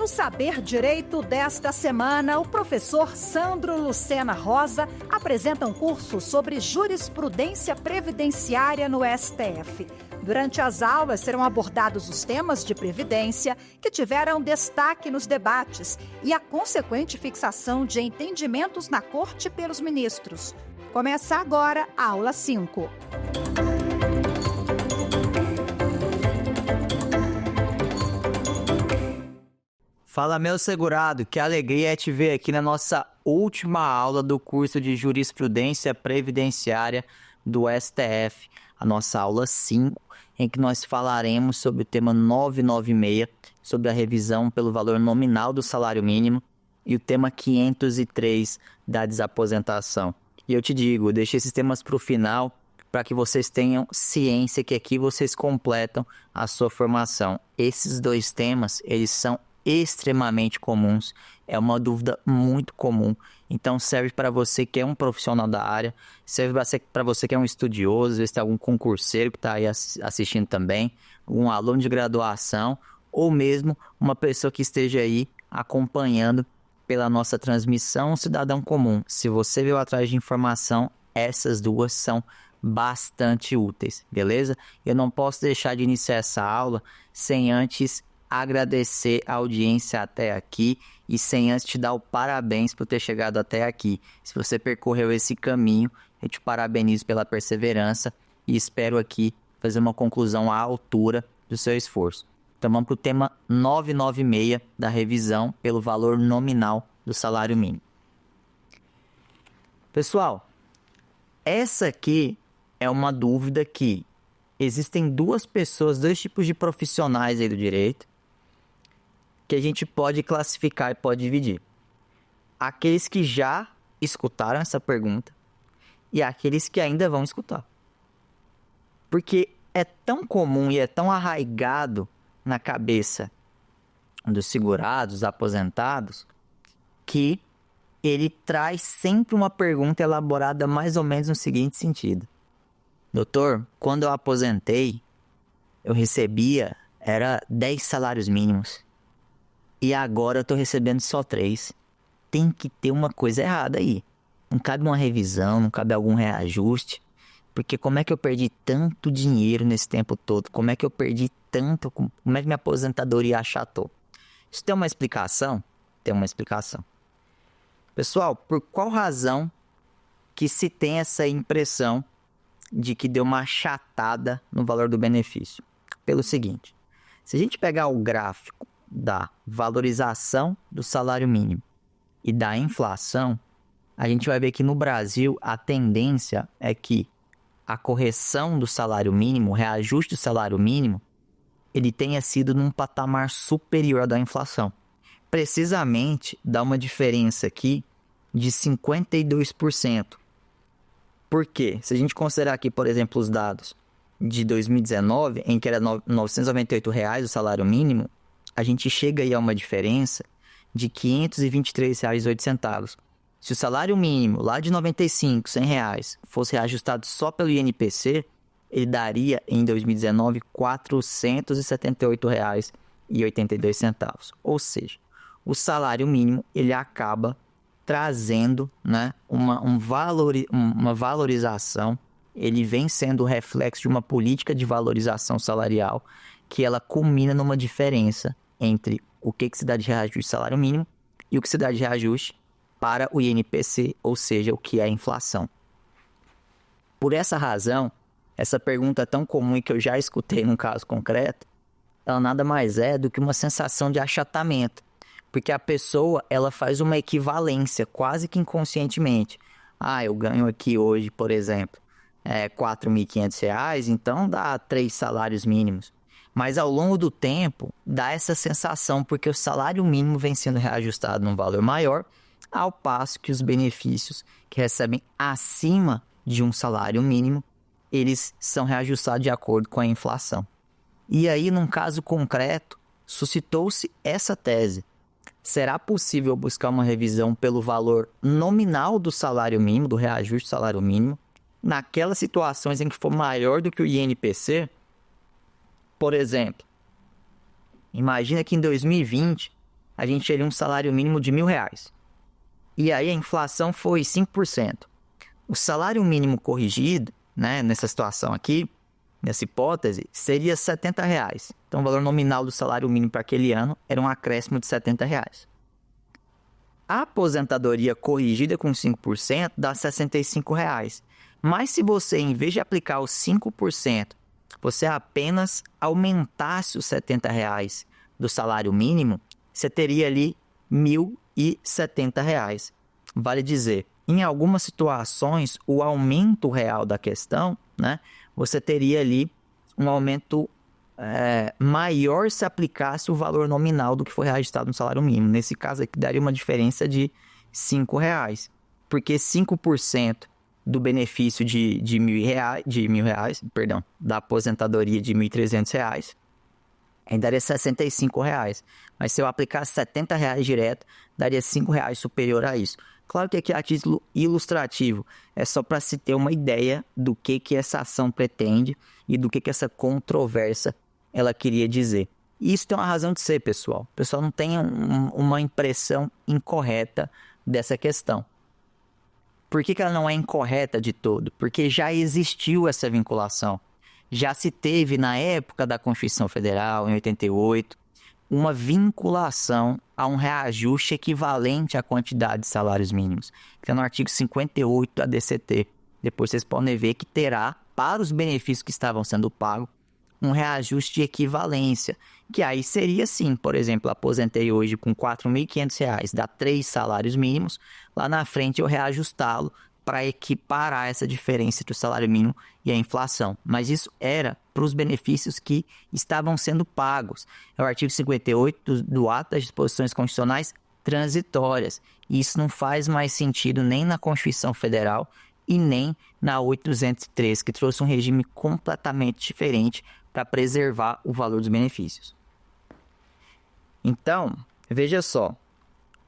No Saber Direito desta semana, o professor Sandro Lucena Rosa apresenta um curso sobre jurisprudência previdenciária no STF. Durante as aulas serão abordados os temas de previdência que tiveram destaque nos debates e a consequente fixação de entendimentos na Corte pelos ministros. Começa agora a aula 5. Fala, meu segurado, que alegria é te ver aqui na nossa última aula do curso de Jurisprudência Previdenciária do STF, a nossa aula 5, em que nós falaremos sobre o tema 996, sobre a revisão pelo valor nominal do salário mínimo, e o tema 503 da desaposentação. E eu te digo, eu deixei esses temas para o final, para que vocês tenham ciência que aqui vocês completam a sua formação. Esses dois temas, eles são extremamente comuns, é uma dúvida muito comum, então serve para você que é um profissional da área, serve para você que é um estudioso, às vezes tem algum concurseiro que está aí assistindo também, um aluno de graduação, ou mesmo uma pessoa que esteja aí acompanhando pela nossa transmissão, um cidadão comum. Se você veio atrás de informação, essas duas são bastante úteis, beleza? Eu não posso deixar de iniciar essa aula sem antes agradecer a audiência até aqui e sem antes te dar o parabéns por ter chegado até aqui. Se você percorreu esse caminho, eu te parabenizo pela perseverança e espero aqui fazer uma conclusão à altura do seu esforço. Então vamos para o tema 996 da revisão pelo valor nominal do salário mínimo. Pessoal, essa aqui é uma dúvida que existem duas pessoas, dois tipos de profissionais aí do direito, que a gente pode classificar e pode dividir. Aqueles que já escutaram essa pergunta e aqueles que ainda vão escutar. Porque é tão comum e é tão arraigado na cabeça dos segurados, dos aposentados, que ele traz sempre uma pergunta elaborada mais ou menos no seguinte sentido. Doutor, quando eu aposentei, eu recebia, era 10 salários mínimos. E agora eu tô recebendo só 3. Tem que ter uma coisa errada aí. Não cabe uma revisão, não cabe algum reajuste. Porque como é que eu perdi tanto dinheiro nesse tempo todo? Como é que eu perdi tanto? Como é que minha aposentadoria achatou? Isso tem uma explicação? Tem uma explicação. Pessoal, por qual razão que se tem essa impressão de que deu uma achatada no valor do benefício? Pelo seguinte, se a gente pegar o gráfico da valorização do salário mínimo e da inflação, a gente vai ver que no Brasil a tendência é que a correção do salário mínimo, o reajuste do salário mínimo, ele tenha sido num patamar superior ao da inflação. Precisamente dá uma diferença aqui de 52%. Por quê? Se a gente considerar aqui, por exemplo, os dados de 2019, em que era R$ 998 o salário mínimo, a gente chega aí a uma diferença de R$ 523,08. Se o salário mínimo lá de 95, R$100, fosse reajustado só pelo INPC, ele daria em 2019 R$ 478,82. Ou seja, o salário mínimo ele acaba trazendo, né, uma valorização, ele vem sendo o reflexo de uma política de valorização salarial que ela culmina numa diferença entre o que se dá de reajuste de salário mínimo e o que se dá de reajuste para o INPC, ou seja, o que é a inflação. Por essa razão, essa pergunta tão comum e que eu já escutei num caso concreto, ela nada mais é do que uma sensação de achatamento, porque a pessoa ela faz uma equivalência quase que inconscientemente. Eu ganho aqui hoje, por exemplo, R$ 4.500, então dá 3 salários mínimos. Mas ao longo do tempo, dá essa sensação porque o salário mínimo vem sendo reajustado num valor maior, ao passo que os benefícios que recebem acima de um salário mínimo, eles são reajustados de acordo com a inflação. E aí, num caso concreto, suscitou-se essa tese. Será possível buscar uma revisão pelo valor nominal do salário mínimo, do reajuste do salário mínimo, naquelas situações em que for maior do que o INPC? Por exemplo, imagina que em 2020 a gente teria um salário mínimo de R$1.000. E aí a inflação foi 5%. O salário mínimo corrigido, né, nessa situação aqui, nessa hipótese, seria R$70. Então o valor nominal do salário mínimo para aquele ano era um acréscimo de R$70. A aposentadoria corrigida com 5% dá R$65. Mas se você, em vez de aplicar os 5%, você apenas aumentasse os R$70 do salário mínimo, você teria ali R$1.070. Vale dizer, em algumas situações, o aumento real da questão, né, você teria ali um aumento maior se aplicasse o valor nominal do que foi reajustado no salário mínimo. Nesse caso aqui, daria uma diferença de R$5, porque 5% do benefício de R$1.000, perdão, da aposentadoria de R$1.300, aí daria R$65. Mas se eu aplicasse R$70 direto, daria R$5 superior a isso. Claro que aqui a título ilustrativo é só para se ter uma ideia do que essa ação pretende e do que essa controvérsia ela queria dizer. E isso tem uma razão de ser, pessoal. O pessoal não tem uma impressão incorreta dessa questão. Por que ela não é incorreta de todo? Porque já existiu essa vinculação. Já se teve, na época da Constituição Federal, em 88, uma vinculação a um reajuste equivalente à quantidade de salários mínimos, que é no artigo 58 da DCT. Depois vocês podem ver que terá, para os benefícios que estavam sendo pagos, um reajuste de equivalência, que aí seria assim, por exemplo, aposentei hoje com R$4.500, dá 3 salários mínimos, lá na frente eu reajustá-lo para equiparar essa diferença entre o salário mínimo e a inflação. Mas isso era para os benefícios que estavam sendo pagos. É o artigo 58 do Ato das Disposições Constitucionais Transitórias. E isso não faz mais sentido nem na Constituição Federal e nem na 803, que trouxe um regime completamente diferente para preservar o valor dos benefícios. Então, veja só,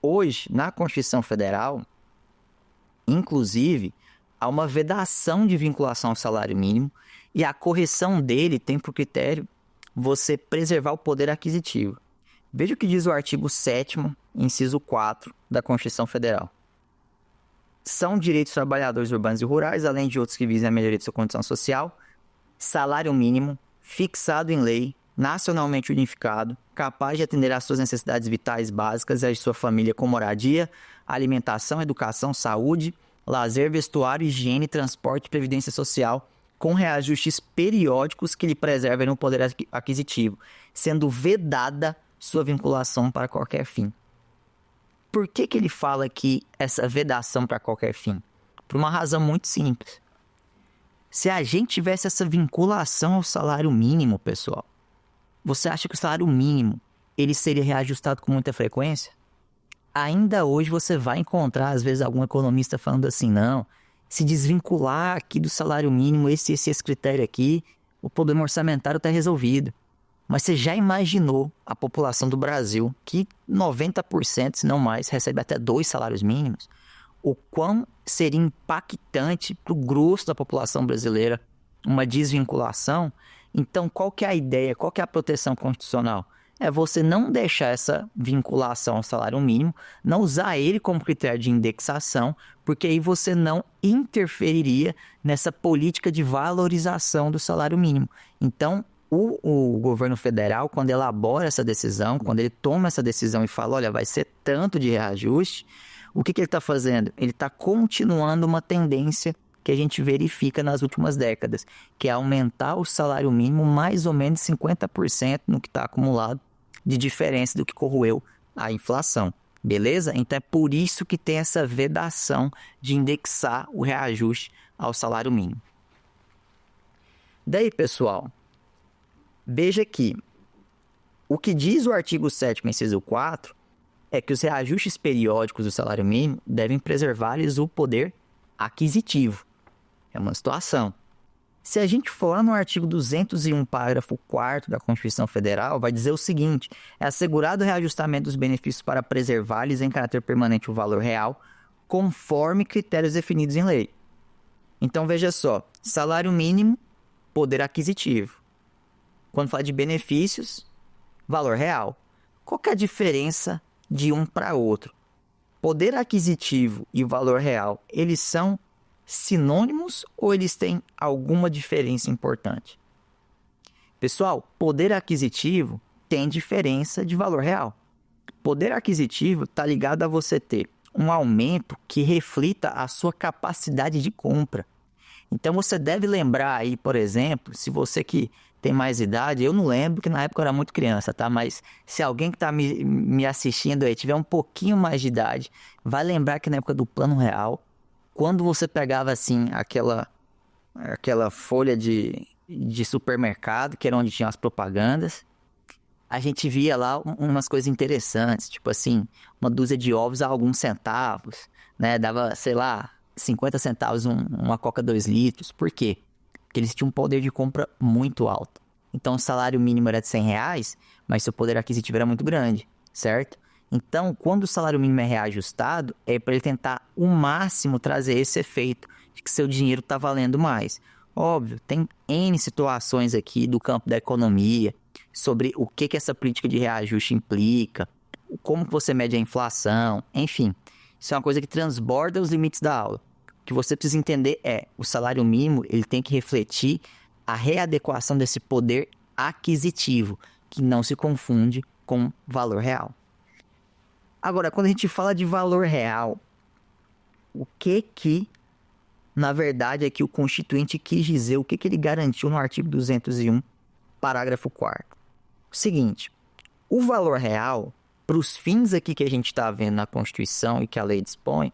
hoje, na Constituição Federal, inclusive, há uma vedação de vinculação ao salário mínimo e a correção dele tem por critério você preservar o poder aquisitivo. Veja o que diz o artigo 7º, inciso 4 da Constituição Federal. São direitos dos trabalhadores urbanos e rurais, além de outros que visem a melhoria de sua condição social, salário mínimo, fixado em lei, nacionalmente unificado, capaz de atender às suas necessidades vitais básicas e às de sua família com moradia, alimentação, educação, saúde, lazer, vestuário, higiene, transporte e previdência social, com reajustes periódicos que lhe preservem o poder aquisitivo, sendo vedada sua vinculação para qualquer fim. Por que ele fala aqui essa vedação para qualquer fim? Por uma razão muito simples. Se a gente tivesse essa vinculação ao salário mínimo, pessoal, você acha que o salário mínimo ele seria reajustado com muita frequência? Ainda hoje você vai encontrar, às vezes, algum economista falando assim, não, se desvincular aqui do salário mínimo, esse critério aqui, o problema orçamentário está resolvido. Mas você já imaginou a população do Brasil, que 90%, se não mais, recebe até 2 salários mínimos? O quão seria impactante para o grosso da população brasileira uma desvinculação? Então, qual que é a ideia, qual que é a proteção constitucional? É você não deixar essa vinculação ao salário mínimo, não usar ele como critério de indexação, porque aí você não interferiria nessa política de valorização do salário mínimo. Então, o governo federal, quando elabora essa decisão, quando ele toma essa decisão e fala, olha, vai ser tanto de reajuste, o que ele está fazendo? Ele está continuando uma tendência que a gente verifica nas últimas décadas, que é aumentar o salário mínimo mais ou menos 50% no que está acumulado de diferença do que corroeu a inflação. Beleza? Então é por isso que tem essa vedação de indexar o reajuste ao salário mínimo. Daí, pessoal, veja aqui, o que diz o artigo 7º, inciso 4, é que os reajustes periódicos do salário mínimo devem preservar-lhes o poder aquisitivo. É uma situação. Se a gente for no artigo 201, parágrafo 4º da Constituição Federal, vai dizer o seguinte, é assegurado o reajustamento dos benefícios para preservar-lhes em caráter permanente o valor real, conforme critérios definidos em lei. Então, veja só, salário mínimo, poder aquisitivo. Quando fala de benefícios, valor real. Qual que é a diferença de um para outro. Poder aquisitivo e valor real, eles são sinônimos ou eles têm alguma diferença importante? Pessoal, poder aquisitivo tem diferença de valor real. Poder aquisitivo está ligado a você ter um aumento que reflita a sua capacidade de compra. Então você deve lembrar aí, por exemplo, se você que tem mais idade, eu não lembro que na época eu era muito criança, tá? Mas se alguém que está me assistindo aí tiver um pouquinho mais de idade, vai lembrar que na época do Plano Real, quando você pegava assim aquela folha de supermercado, que era onde tinham as propagandas, a gente via lá umas coisas interessantes, tipo assim, uma dúzia de ovos a alguns centavos, né? Dava, sei lá, 50 centavos uma Coca 2 litros. Por quê? Porque eles tinham um poder de compra muito alto. Então o salário mínimo era de R$100, mas seu poder aquisitivo era muito grande, certo? Então, quando o salário mínimo é reajustado, é para ele tentar o máximo trazer esse efeito de que seu dinheiro está valendo mais. Óbvio, tem N situações aqui do campo da economia, sobre o que essa política de reajuste implica, como que você mede a inflação, enfim. Isso é uma coisa que transborda os limites da aula. O que você precisa entender é, o salário mínimo ele tem que refletir a readequação desse poder aquisitivo, que não se confunde com valor real. Agora, quando a gente fala de valor real, o que na verdade, aqui o Constituinte quis dizer, o que ele garantiu no artigo 201, parágrafo 4º? O seguinte, o valor real, para os fins aqui que a gente está vendo na Constituição e que a lei dispõe,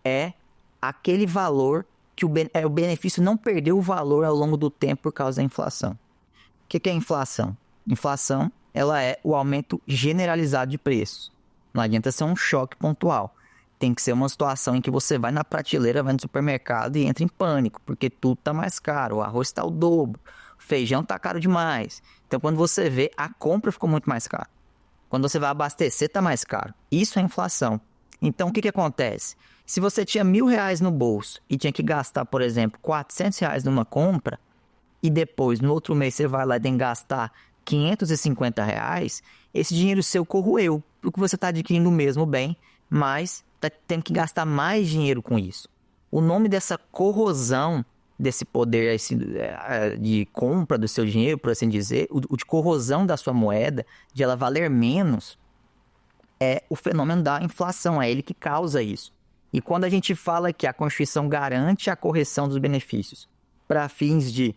é aquele valor que o benefício não perdeu o valor ao longo do tempo por causa da inflação. O que é inflação? Inflação, ela é o aumento generalizado de preços. Não adianta ser um choque pontual. Tem que ser uma situação em que você vai na prateleira, vai no supermercado e entra em pânico, porque tudo está mais caro, o arroz está o dobro, o feijão está caro demais. Então, quando você vê, a compra ficou muito mais cara. Quando você vai abastecer, está mais caro. Isso é inflação. Então, o que acontece? Se você tinha R$1.000 no bolso e tinha que gastar, por exemplo, R$400 numa compra, e depois, no outro mês, você vai lá e tem que gastar R$550, esse dinheiro seu corroeu, porque você está adquirindo o mesmo bem, mas está tendo que gastar mais dinheiro com isso. O nome dessa corrosão, desse poder de compra do seu dinheiro, por assim dizer, o de corrosão da sua moeda, de ela valer menos, é o fenômeno da inflação, é ele que causa isso. E quando a gente fala que a Constituição garante a correção dos benefícios para fins de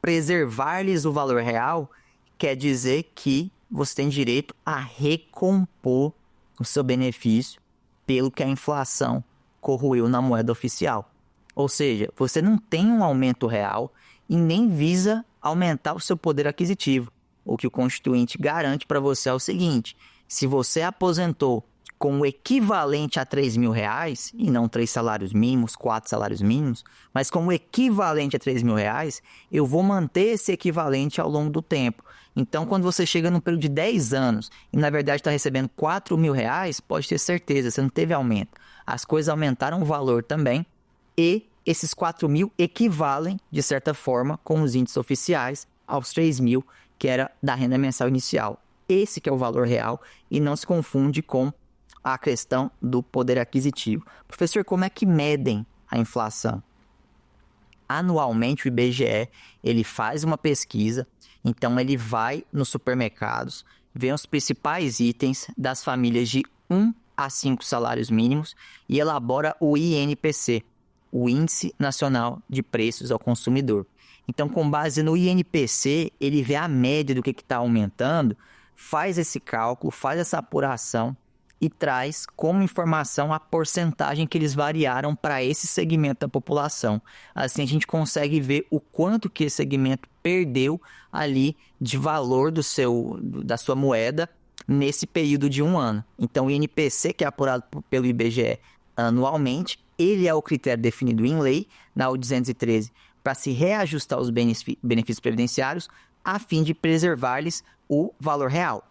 preservar-lhes o valor real, quer dizer que você tem direito a recompor o seu benefício pelo que a inflação corroeu na moeda oficial. Ou seja, você não tem um aumento real e nem visa aumentar o seu poder aquisitivo. O que o Constituinte garante para você é o seguinte: se você aposentou com o equivalente a R$3.000, e não 3 salários mínimos, 4 salários mínimos, mas com o equivalente a R$3.000, eu vou manter esse equivalente ao longo do tempo. Então, quando você chega num período de 10 anos e, na verdade, está recebendo R$4.000, pode ter certeza, você não teve aumento. As coisas aumentaram o valor também e esses 4.000 equivalem, de certa forma, com os índices oficiais, aos 3.000, que era da renda mensal inicial. Esse que é o valor real e não se confunde com a questão do poder aquisitivo. Professor, como é que medem a inflação? Anualmente, o IBGE ele faz uma pesquisa, então ele vai nos supermercados, vê os principais itens das famílias de 1 a 5 salários mínimos e elabora o INPC, o Índice Nacional de Preços ao Consumidor. Então, com base no INPC, ele vê a média do que está aumentando, faz esse cálculo, faz essa apuração e traz como informação a porcentagem que eles variaram para esse segmento da população. Assim a gente consegue ver o quanto que esse segmento perdeu ali de valor da sua moeda nesse período de um ano. Então o INPC, que é apurado pelo IBGE anualmente, ele é o critério definido em lei, na U 213, para se reajustar os benefícios previdenciários a fim de preservar-lhes o valor real.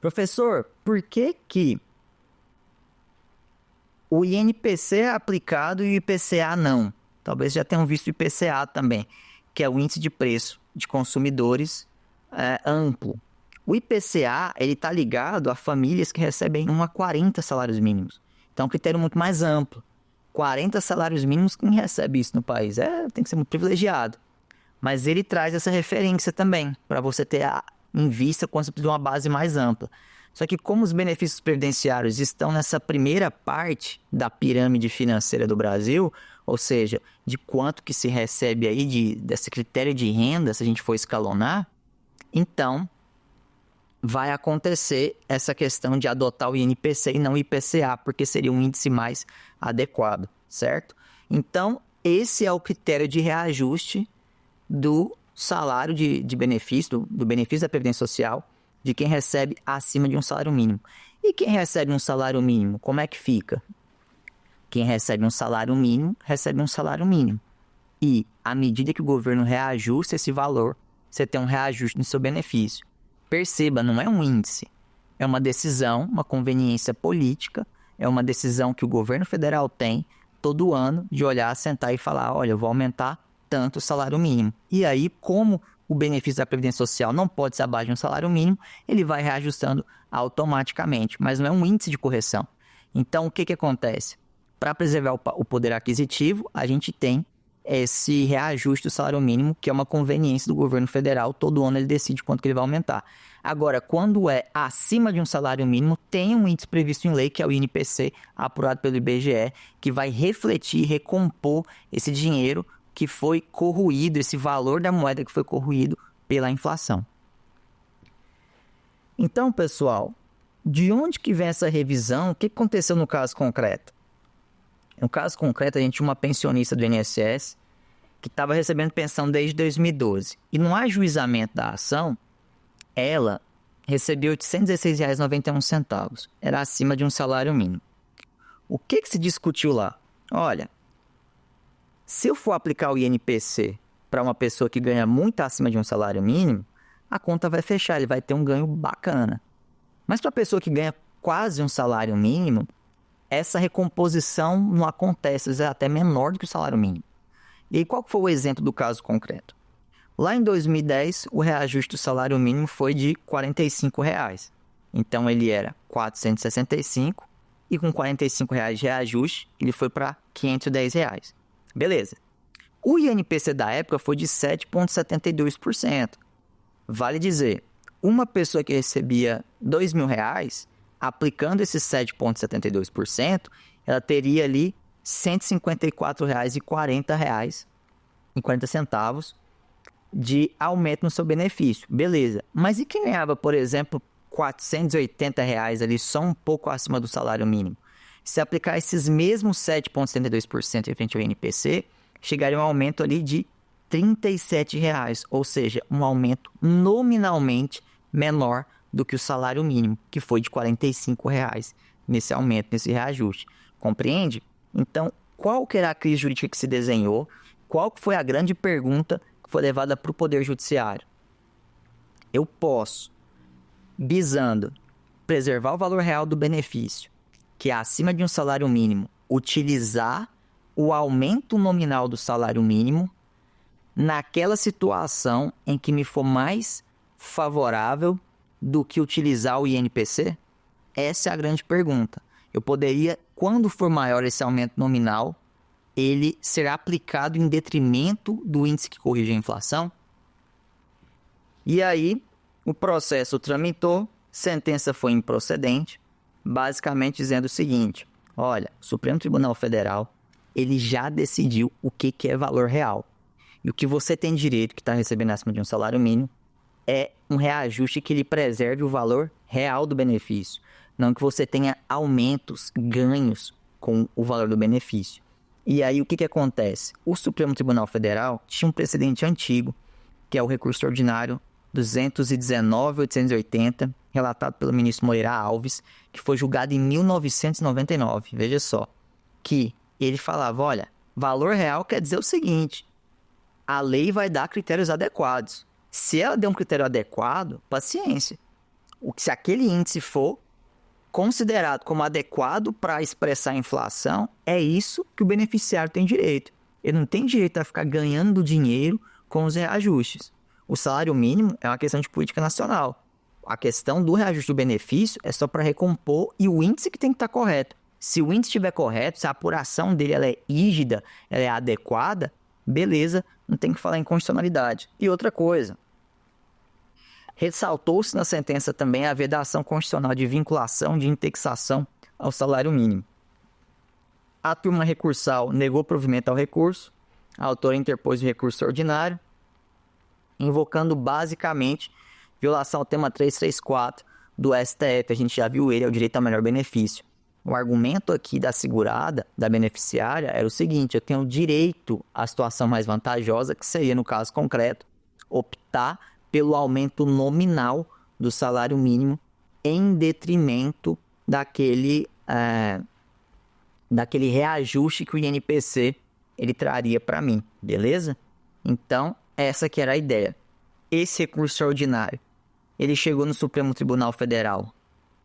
Professor, por que o INPC é aplicado e o IPCA não? Talvez já tenham visto o IPCA também, que é o Índice de Preço de Consumidores amplo. O IPCA, ele está ligado a famílias que recebem 1 a 40 salários mínimos. Então, é um critério muito mais amplo. 40 salários mínimos, quem recebe isso no país? Tem que ser muito privilegiado. Mas ele traz essa referência também, para você ter em vista quando você precisa de uma base mais ampla. Só que como os benefícios previdenciários estão nessa primeira parte da pirâmide financeira do Brasil, ou seja, de quanto que se recebe aí desse critério de renda, se a gente for escalonar, então vai acontecer essa questão de adotar o INPC e não o IPCA, porque seria um índice mais adequado, certo? Então, esse é o critério de reajuste do salário de benefício, do benefício da Previdência Social, de quem recebe acima de um salário mínimo. E quem recebe um salário mínimo, como é que fica? Quem recebe um salário mínimo, recebe um salário mínimo. E, à medida que o governo reajusta esse valor, você tem um reajuste no seu benefício. Perceba, não é um índice. É uma decisão, uma conveniência política, é uma decisão que o governo federal tem todo ano de olhar, sentar e falar, olha, eu vou aumentar tanto o salário mínimo. E aí, como o benefício da Previdência Social não pode ser abaixo de um salário mínimo, ele vai reajustando automaticamente, mas não é um índice de correção. Então, o que acontece? Para preservar o poder aquisitivo, a gente tem esse reajuste do salário mínimo, que é uma conveniência do governo federal, todo ano ele decide quanto que ele vai aumentar. Agora, quando é acima de um salário mínimo, tem um índice previsto em lei, que é o INPC, apurado pelo IBGE, que vai refletir e recompor esse dinheiro que foi corroído, esse valor da moeda que foi corroído pela inflação. Então, pessoal, de onde que vem essa revisão? O que aconteceu no caso concreto? No caso concreto, a gente tinha uma pensionista do INSS que estava recebendo pensão desde 2012. E no ajuizamento da ação, ela recebeu R$ 816,91. Era acima de um salário mínimo. O que se discutiu lá? Olha, se eu for aplicar o INPC para uma pessoa que ganha muito acima de um salário mínimo, a conta vai fechar, ele vai ter um ganho bacana. Mas para a pessoa que ganha quase um salário mínimo, essa recomposição não acontece, é até menor do que o salário mínimo. E aí, qual foi o exemplo do caso concreto? Lá em 2010, o reajuste do salário mínimo foi de R$ 45. Então, ele era R$ 465 e com R$ 45 de reajuste, ele foi para R$ 510. Beleza. O INPC da época foi de 7,72%. Vale dizer, uma pessoa que recebia R$ 2.000, aplicando esses 7,72%, ela teria ali R$ 154,40 de aumento no seu benefício. Beleza. Mas e quem ganhava, por exemplo, R$ 480 ali, só um pouco acima do salário mínimo? Se aplicar esses mesmos 7,72% referente ao INPC, chegaria a um aumento ali de R$ 37, ou seja, um aumento nominalmente menor do que o salário mínimo, que foi de R$ 45 nesse aumento, nesse reajuste. Compreende? Então, qual que era a crise jurídica que se desenhou? Qual que foi a grande pergunta que foi levada para o Poder Judiciário? Eu posso, visando preservar o valor real do benefício, que é acima de um salário mínimo, utilizar o aumento nominal do salário mínimo naquela situação em que me for mais favorável do que utilizar o INPC? Essa é a grande pergunta. Eu poderia, quando for maior esse aumento nominal, ele será aplicado em detrimento do índice que corrige a inflação? E aí, o processo tramitou, sentença foi improcedente, basicamente dizendo o seguinte: olha, o Supremo Tribunal Federal, ele já decidiu o que é valor real. E o que você tem direito, que está recebendo acima de um salário mínimo, é um reajuste que lhe preserve o valor real do benefício. Não que você tenha aumentos, ganhos com o valor do benefício. E aí o que acontece? O Supremo Tribunal Federal tinha um precedente antigo, que é o recurso ordinário 219.880, relatado pelo ministro Moreira Alves, que foi julgado em 1999. Veja só, que ele falava, olha, valor real quer dizer o seguinte: a lei vai dar critérios adequados. Se ela der um critério adequado, paciência. Se aquele índice for considerado como adequado para expressar a inflação, é isso que o beneficiário tem direito. Ele não tem direito a ficar ganhando dinheiro com os reajustes. O salário mínimo é uma questão de política nacional. A questão do reajuste do benefício é só para recompor e o índice que tem que estar correto. Se o índice estiver correto, se a apuração dele ela é rígida, ela é adequada, beleza, não tem que falar em constitucionalidade. E outra coisa, ressaltou-se na sentença também a vedação constitucional de vinculação de indexação ao salário mínimo. A turma recursal negou provimento ao recurso, a autora interpôs o recurso ordinário, invocando basicamente violação ao tema 334 do STF. A gente já viu ele, é o direito ao melhor benefício. O argumento aqui da segurada, da beneficiária, era o seguinte: eu tenho direito à situação mais vantajosa, que seria, no caso concreto, optar pelo aumento nominal do salário mínimo em detrimento daquele reajuste que o INPC ele traria para mim, beleza? Então, essa que era a ideia. Esse recurso ordinário, ele chegou no Supremo Tribunal Federal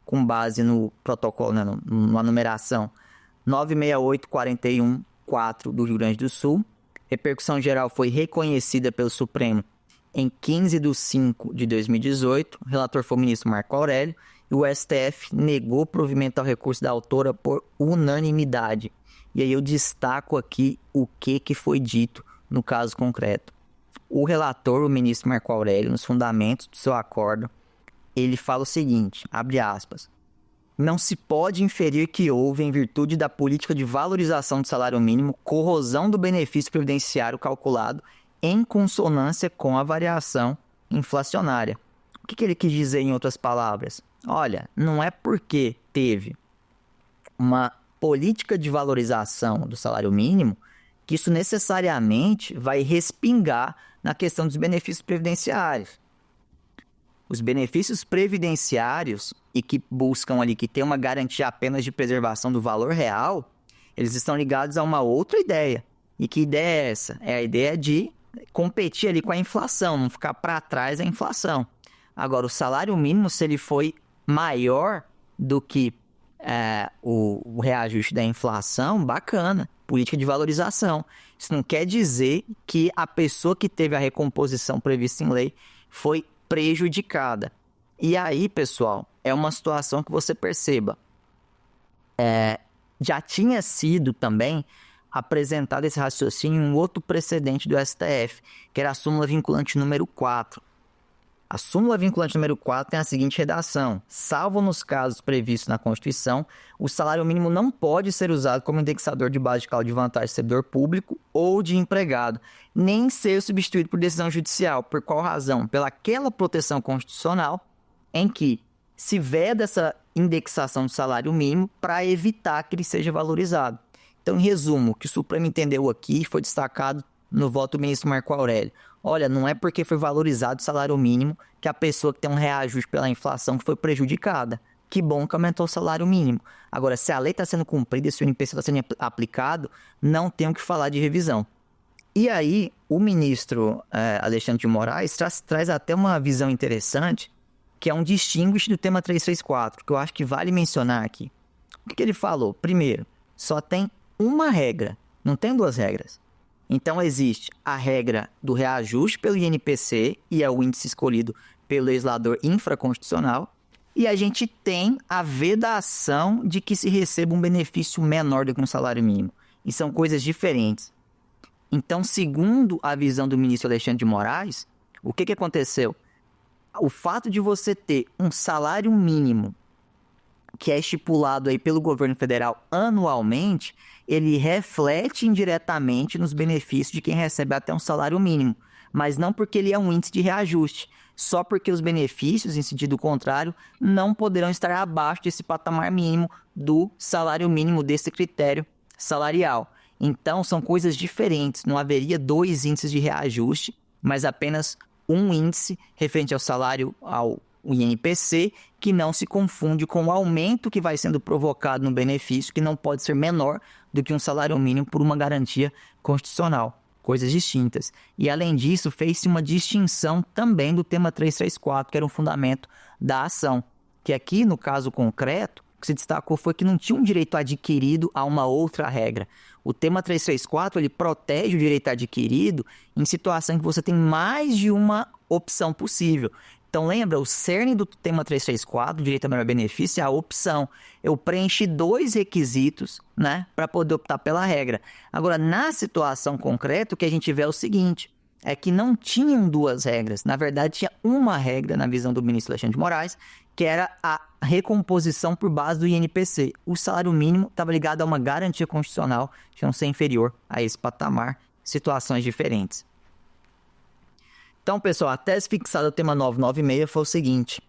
com base no protocolo, né, na numeração 968-41-4 do Rio Grande do Sul. Repercussão geral foi reconhecida pelo Supremo em 15 de 5 de 2018. O relator foi o ministro Marco Aurélio e o STF negou provimento ao recurso da autora por unanimidade. E aí eu destaco aqui o que foi dito no caso concreto. O relator, o ministro Marco Aurélio, nos fundamentos do seu acordo, ele fala o seguinte, abre aspas: não se pode inferir que houve, em virtude da política de valorização do salário mínimo, corrosão do benefício previdenciário calculado em consonância com a variação inflacionária. O que ele quis dizer em outras palavras? Olha, não é porque teve uma política de valorização do salário mínimo que isso necessariamente vai respingar na questão dos benefícios previdenciários. Os benefícios previdenciários e que buscam ali, que tem uma garantia apenas de preservação do valor real, eles estão ligados a uma outra ideia. E que ideia é essa? É a ideia de competir ali com a inflação, não ficar para trás da inflação. Agora, o salário mínimo, se ele foi maior do que o reajuste da inflação, bacana, política de valorização. Isso não quer dizer que a pessoa que teve a recomposição prevista em lei foi prejudicada. E aí, pessoal, é uma situação que você perceba. Já tinha sido também apresentado esse raciocínio em um outro precedente do STF, que era a súmula vinculante número 4. A súmula vinculante número 4 tem a seguinte redação: salvo nos casos previstos na Constituição, o salário mínimo não pode ser usado como indexador de base de cálculo de vantagem de servidor público ou de empregado, nem ser substituído por decisão judicial. Por qual razão? Pelaquela proteção constitucional em que se veda essa indexação do salário mínimo para evitar que ele seja valorizado. Então, em resumo, o que o Supremo entendeu aqui foi destacado no voto do ministro Marco Aurélio. Olha, não é porque foi valorizado o salário mínimo que a pessoa que tem um reajuste pela inflação foi prejudicada. Que bom que aumentou o salário mínimo. Agora, se a lei está sendo cumprida e se o INPC está sendo aplicado, não tem o que falar de revisão. E aí, o ministro Alexandre de Moraes traz até uma visão interessante, que é um distinguish do tema 334, que eu acho que vale mencionar aqui. O que ele falou? Primeiro, só tem uma regra, não tem duas regras. Então, existe a regra do reajuste pelo INPC, e é o índice escolhido pelo legislador infraconstitucional, e a gente tem a vedação de que se receba um benefício menor do que um salário mínimo. E são coisas diferentes. Então, segundo a visão do ministro Alexandre de Moraes, o que aconteceu? O fato de você ter um salário mínimo que é estipulado aí pelo governo federal anualmente, ele reflete indiretamente nos benefícios de quem recebe até um salário mínimo, mas não porque ele é um índice de reajuste, só porque os benefícios, em sentido contrário, não poderão estar abaixo desse patamar mínimo do salário mínimo, desse critério salarial. Então, são coisas diferentes, não haveria dois índices de reajuste, mas apenas um índice referente ao salário, ao INPC, que não se confunde com o aumento que vai sendo provocado no benefício, que não pode ser menor do que um salário mínimo por uma garantia constitucional. Coisas distintas. E, além disso, fez-se uma distinção também do tema 334, que era um fundamento da ação. Que aqui, no caso concreto, o que se destacou foi que não tinha um direito adquirido a uma outra regra. O tema 334, ele protege o direito adquirido em situação em que você tem mais de uma opção possível. Então lembra, o cerne do tema 334, direito a melhor benefício, é a opção. Eu preenchi 2 requisitos, né, para poder optar pela regra. Agora, na situação concreta, o que a gente vê é o seguinte, é que não tinham 2 regras. Na verdade, tinha uma regra na visão do ministro Alexandre de Moraes, que era a recomposição por base do INPC. O salário mínimo estava ligado a uma garantia constitucional de não ser inferior a esse patamar, situações diferentes. Então, pessoal, a tese fixada do tema 996 foi o seguinte: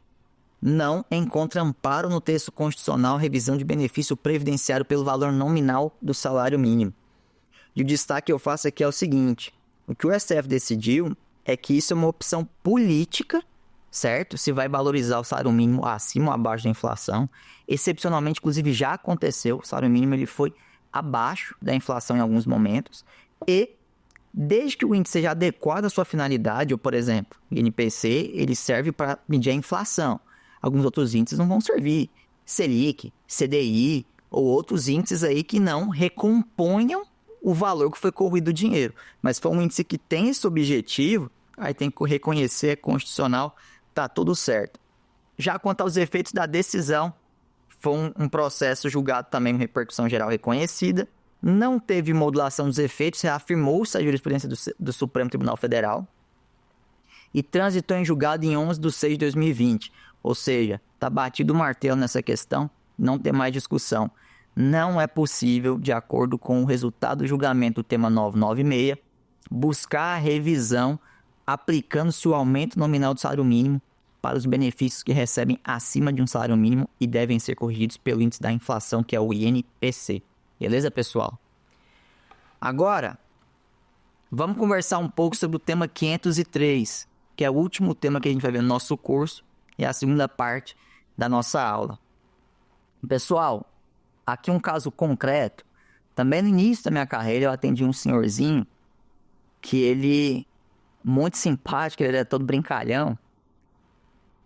não encontra amparo no texto constitucional revisão de benefício previdenciário pelo valor nominal do salário mínimo. E o destaque que eu faço aqui é o seguinte: o que o STF decidiu é que isso é uma opção política, certo? Se vai valorizar o salário mínimo acima ou abaixo da inflação. Excepcionalmente, inclusive, já aconteceu. O salário mínimo ele foi abaixo da inflação em alguns momentos. E desde que o índice seja adequado à sua finalidade, ou, por exemplo, o INPC, ele serve para medir a inflação. Alguns outros índices não vão servir. Selic, CDI, ou outros índices aí que não recomponham o valor que foi corrido do dinheiro. Mas se for um índice que tem esse objetivo, aí tem que reconhecer, é constitucional, tá tudo certo. Já quanto aos efeitos da decisão, foi um processo julgado também com repercussão geral reconhecida. Não teve modulação dos efeitos, reafirmou-se a jurisprudência do Supremo Tribunal Federal e transitou em julgado em 11/6/2020. Ou seja, está batido o martelo nessa questão, não tem mais discussão. Não é possível, de acordo com o resultado do julgamento do tema 996, buscar a revisão aplicando-se o aumento nominal do salário mínimo para os benefícios que recebem acima de um salário mínimo e devem ser corrigidos pelo índice da inflação, que é o INPC. Beleza, pessoal? Agora, vamos conversar um pouco sobre o tema 503, que é o último tema que a gente vai ver no nosso curso e é a segunda parte da nossa aula. Pessoal, aqui um caso concreto. Também no início da minha carreira eu atendi um senhorzinho que ele, muito simpático, ele era todo brincalhão,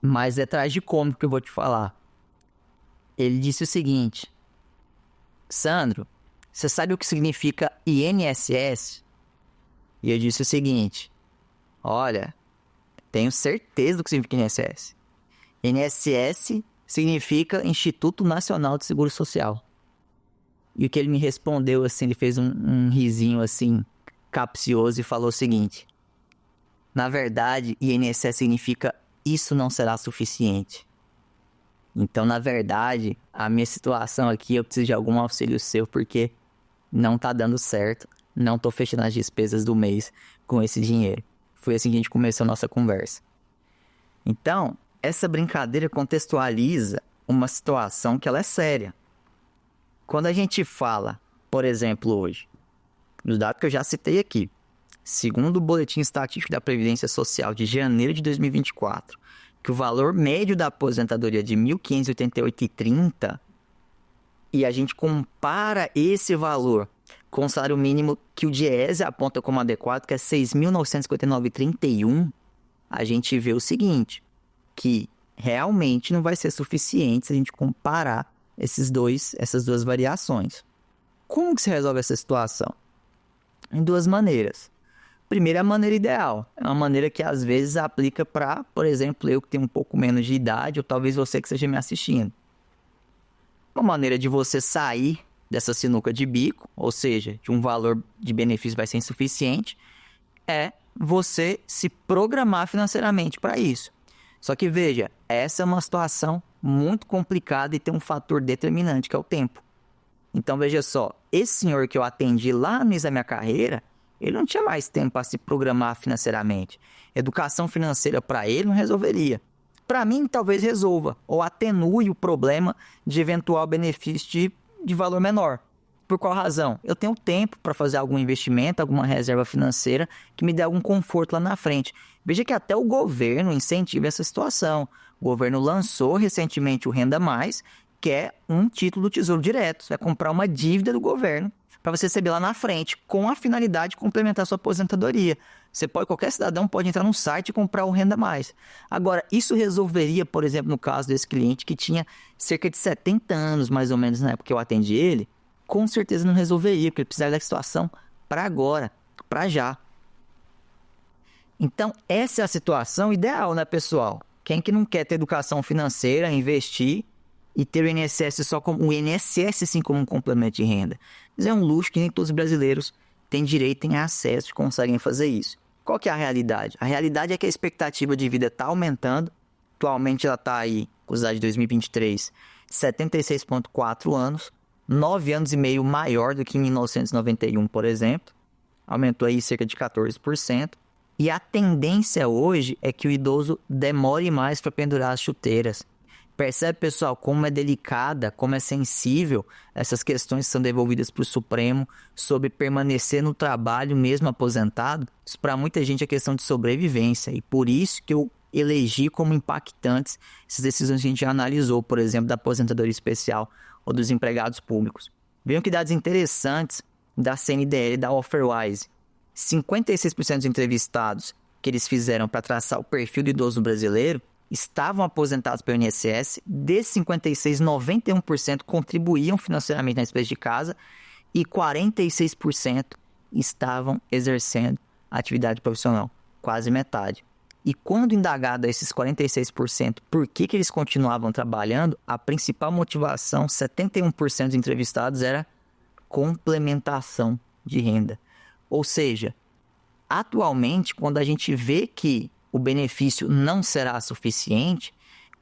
mas é tragicômico que eu vou te falar. Ele disse o seguinte: Sandro, você sabe o que significa INSS? E eu disse o seguinte: olha, tenho certeza do que significa INSS. INSS significa Instituto Nacional de Seguro Social. E o que ele me respondeu, assim, ele fez um risinho, assim, capcioso e falou o seguinte: na verdade, INSS significa isso não será suficiente. Então, na verdade, a minha situação aqui, eu preciso de algum auxílio seu, porque não tá dando certo, não tô fechando as despesas do mês com esse dinheiro. Foi assim que a gente começou a nossa conversa. Então, essa brincadeira contextualiza uma situação que ela é séria. Quando a gente fala, por exemplo, hoje, nos dados que eu já citei aqui, segundo o Boletim Estatístico da Previdência Social de janeiro de 2024, que o valor médio da aposentadoria é de R$ 1.588,30 e a gente compara esse valor com o salário mínimo que o DIEESE aponta como adequado, que é R$ 6.959,31, a gente vê o seguinte, que realmente não vai ser suficiente se a gente comparar essas duas variações. Como que se resolve essa situação? Em 2 maneiras. Primeiro, é a maneira ideal. É uma maneira que às vezes aplica para, por exemplo, eu que tenho um pouco menos de idade, ou talvez você que esteja me assistindo. Uma maneira de você sair dessa sinuca de bico, ou seja, de um valor de benefício vai ser insuficiente, é você se programar financeiramente para isso. Só que veja, essa é uma situação muito complicada e tem um fator determinante, que é o tempo. Então veja só, esse senhor que eu atendi lá no início da minha carreira, ele não tinha mais tempo para se programar financeiramente. Educação financeira para ele não resolveria. Para mim, talvez resolva, ou atenue o problema de eventual benefício de valor menor. Por qual razão? Eu tenho tempo para fazer algum investimento, alguma reserva financeira que me dê algum conforto lá na frente. Veja que até o governo incentiva essa situação. O governo lançou recentemente o Renda Mais, que é um título do Tesouro Direto. Você vai comprar uma dívida do governo para você receber lá na frente, com a finalidade de complementar a sua aposentadoria. Qualquer cidadão pode entrar no site e comprar o Renda Mais. Agora, isso resolveria, por exemplo, no caso desse cliente que tinha cerca de 70 anos, mais ou menos, na época que eu atendi ele, com certeza não resolveria, porque ele precisava da situação para agora, para já. Então, essa é a situação ideal, né, pessoal? Quem que não quer ter educação financeira, investir e ter o INSS o INSS sim como um complemento de renda? Mas é um luxo que nem todos os brasileiros têm direito, têm acesso e conseguem fazer isso. Qual que é a realidade? A realidade é que a expectativa de vida está aumentando. Atualmente ela está aí, com os dados de 2023, 76,4 anos. 9 anos e meio maior do que em 1991, por exemplo. Aumentou aí cerca de 14%. E a tendência hoje é que o idoso demore mais para pendurar as chuteiras. Percebe, pessoal, como é delicada, como é sensível essas questões que são devolvidas para o Supremo sobre permanecer no trabalho mesmo aposentado? Isso para muita gente é questão de sobrevivência. E por isso que eu elegi como impactantes essas decisões que a gente já analisou, por exemplo, da aposentadoria especial ou dos empregados públicos. Vejam que dados interessantes da CNDL e da Offerwise. 56% dos entrevistados que eles fizeram para traçar o perfil do idoso brasileiro estavam aposentados pelo INSS. Desses 56, 91% contribuíam financeiramente na despesa de casa e 46% estavam exercendo atividade profissional, quase metade. E quando indagado a esses 46%, por que eles continuavam trabalhando, a principal motivação, 71% dos entrevistados, era complementação de renda. Ou seja, atualmente, quando a gente vê que o benefício não será suficiente,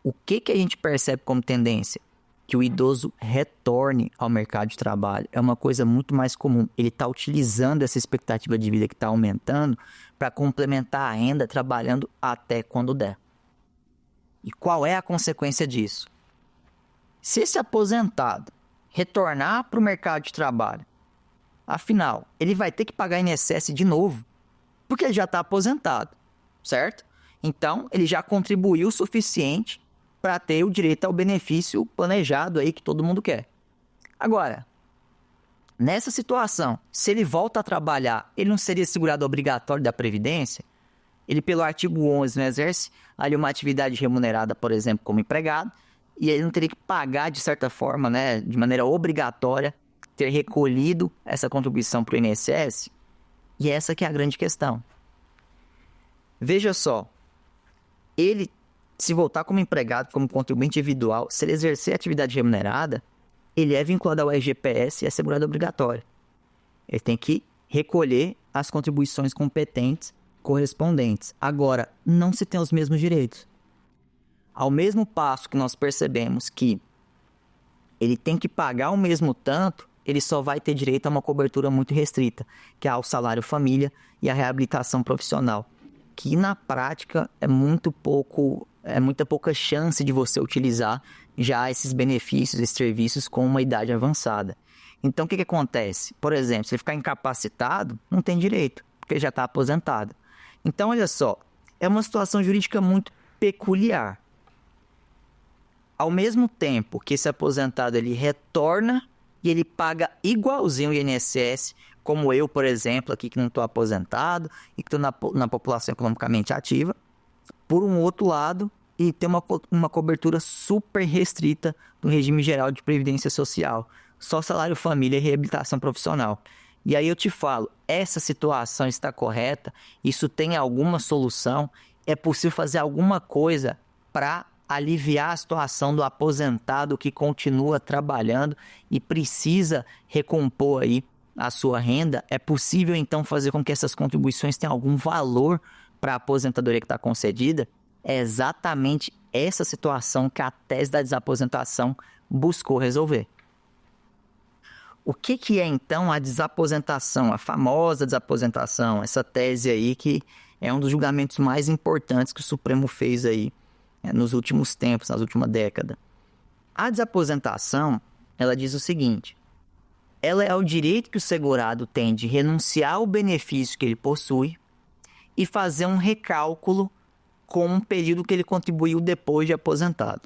o que a gente percebe como tendência? Que o idoso retorne ao mercado de trabalho. É uma coisa muito mais comum. Ele está utilizando essa expectativa de vida que está aumentando para complementar a renda trabalhando até quando der. E qual é a consequência disso? Se esse aposentado retornar para o mercado de trabalho, afinal, ele vai ter que pagar INSS de novo, porque ele já está aposentado, certo? Então, ele já contribuiu o suficiente para ter o direito ao benefício planejado aí que todo mundo quer. Agora, nessa situação, se ele volta a trabalhar, ele não seria segurado obrigatório da Previdência? Ele, pelo artigo 11, não exerce ali uma atividade remunerada, por exemplo, como empregado, e ele não teria que pagar, de certa forma, né, de maneira obrigatória, ter recolhido essa contribuição para o INSS? E essa que é a grande questão. Veja só, ele, se voltar como empregado, como contribuinte individual, se ele exercer atividade remunerada, ele é vinculado ao RGPS e é segurado obrigatório. Ele tem que recolher as contribuições competentes correspondentes. Agora, não se tem os mesmos direitos. Ao mesmo passo que nós percebemos que ele tem que pagar o mesmo tanto, ele só vai ter direito a uma cobertura muito restrita, que é ao salário família e à reabilitação profissional, que na prática é muita pouca chance de você utilizar já esses benefícios, esses serviços com uma idade avançada. Então, o que acontece? Por exemplo, se ele ficar incapacitado, não tem direito, porque ele já está aposentado. Então, olha só, é uma situação jurídica muito peculiar. Ao mesmo tempo que esse aposentado ele retorna e ele paga igualzinho o INSS, como eu, por exemplo, aqui que não estou aposentado e que estou na população economicamente ativa, por um outro lado, e tem uma cobertura super restrita do regime geral de previdência social, só salário família e reabilitação profissional. E aí eu te falo, essa situação está correta? Isso tem alguma solução? É possível fazer alguma coisa para aliviar a situação do aposentado que continua trabalhando e precisa recompor aí a sua renda? É possível então fazer com que essas contribuições tenham algum valor para a aposentadoria que está concedida? É exatamente essa situação que a tese da desaposentação buscou resolver. O que é então a desaposentação, a famosa desaposentação, essa tese aí que é um dos julgamentos mais importantes que o Supremo fez aí nos últimos tempos, nas últimas décadas? A desaposentação, ela diz o seguinte: ela é o direito que o segurado tem de renunciar ao benefício que ele possui e fazer um recálculo com um período que ele contribuiu depois de aposentado.